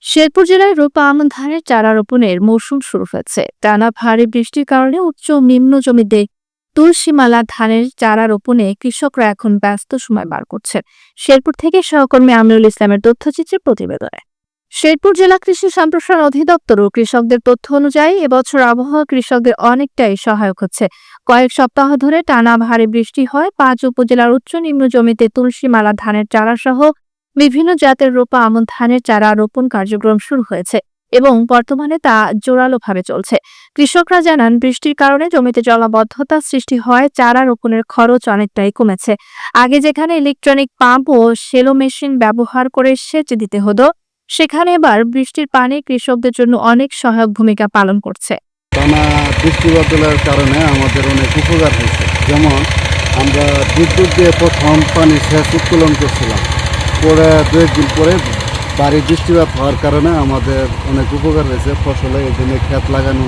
শেরপুর জেলায় রোপা আমন ধানের চারা রোপণের মৌসুম শুরু হয়েছে। টানা ভারী বৃষ্টির কারণে উচ্চ ও নিম্ন জমিতে তুলসীমালা ধানের চারা রোপণে কৃষকরা এখন ব্যস্ত সময় বার করছেন। শেরপুর থেকে সহকর্মী আমিরুল ইসলামের তথ্যচিত্রের প্রতিবেদনে। শেরপুর জেলা কৃষি সম্প্রসারণ অধিদপ্তর ও কৃষকদের তথ্য অনুযায়ী এবছর আবহাওয়া কৃষকদের অনেকটাই সহায়ক হচ্ছে। কয়েক সপ্তাহ ধরে টানা ভারী বৃষ্টি হয়। ৫ উপজেলার উচ্চ নিম্ন জমিতে তুলসীমালা ধানের চারা সহ বিভিন্ন জাতের রোপা আমন ধানের চারা রোপণ কার্যক্রম শুরু হয়েছে এবং বর্তমানে তা জোরালোভাবে চলছে। কৃষকরা জানান, বৃষ্টির কারণে জমিতে জলাবদ্ধতা সৃষ্টি হয়, চারা রোপণের খরচ অনেকটাই কমেছে। আগে যেখানে ইলেকট্রনিক পাম্প ও সেলো মেশিন ব্যবহার করে সেচ দিতে হতো, সেখানে এবার বৃষ্টির পানি কৃষকদের জন্য অনেক সহায়ক ভূমিকা পালন করছে। টানা বৃষ্টি বাদলের কারণে আমাদের অনেক উপকার হয়েছে। যেমন আমরা বিদ্যুৎ দিয়ে প্রথম পানি সেচ উত্তোলন করছিলাম, পরে 2 দিন পরে ভারী বৃষ্টিপাত হওয়ার কারণে আমাদের অনেক উপকার হয়েছে। ফসলে এই জন্য ক্ষেত লাগানো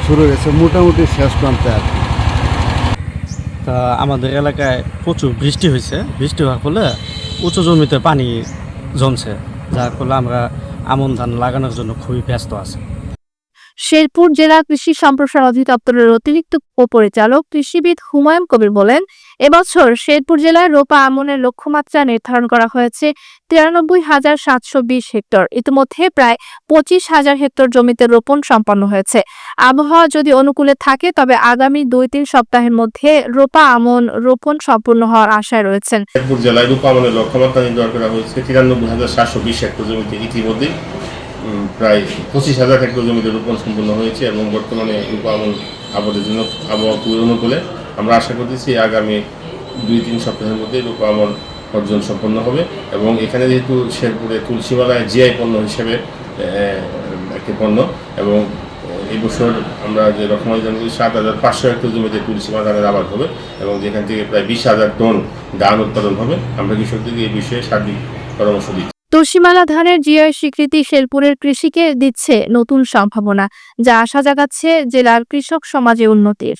শুরু হয়েছে মোটামুটি শেষ প্রান্তে আর কি। তা আমাদের এলাকায় প্রচুর বৃষ্টি হয়েছে। বৃষ্টি হওয়ার ফলে উঁচু জমিতে পানি জমছে, যার ফলে আমরা আমন ধান লাগানোর জন্য খুবই ব্যস্ত আছি। শেরপুর জেলা কৃষি সম্প্রসারণ অধিদপ্তরের অতিরিক্ত উপপরিচালক কৃষিবিদ হুমায়ুন কবির বলেন, এবছর শেরপুর জেলায় রোপা আমনের লক্ষ্যমাত্রা নির্ধারণ করা হয়েছে 93,720 হেক্টর। ইতিমধ্যে প্রায় 25,000 হেক্টর জমিতে রোপণ সম্পন্ন হয়েছে। আবহাওয়া যদি অনুকূলে থাকে তবে আগামী 2-3 সপ্তাহের মধ্যে রোপা আমন রোপণ সম্পূর্ণ হওয়ার আশায় রয়েছেন। শেরপুর জেলায় রোপা আমনের লক্ষ্যমাত্রা নির্ধারণ করা হয়েছে 93,720 হেক্টর জমিতে। ইতিমধ্যে প্রায় 25,000 হেক্টর জমিতে রোপণ সম্পন্ন হয়েছে এবং বর্তমানে রোপা আমন আবাদের জন্য আবহাওয়া খুবই অনুকূলে। আমরা আশা করতেছি আগামী 2-3 সপ্তাহের মধ্যে রোপা আমন অর্জন সম্পন্ন হবে এবং এখানে যেহেতু শেরপুরে তুলসীমালায় জিআই পণ্য হিসেবে একটি পণ্য এবং এই বছর আমরা যে রকমারি জানি 7,500 হেক্টর জমিতে তুলসীমালা ধানের আবাদ হবে এবং যেখান থেকে প্রায় 20,000 টন ধান উৎপাদন হবে। আমরা কৃষকদেরকে এই বিষয়ে সার্বিক পরামর্শ দিচ্ছি। তুলসীমালা ধানের জিআই স্বীকৃতি শেরপুরের কৃষিকে দিচ্ছে নতুন সম্ভাবনা, যা আশা জাগাচ্ছে জেলার কৃষক সমাজে উন্নতির।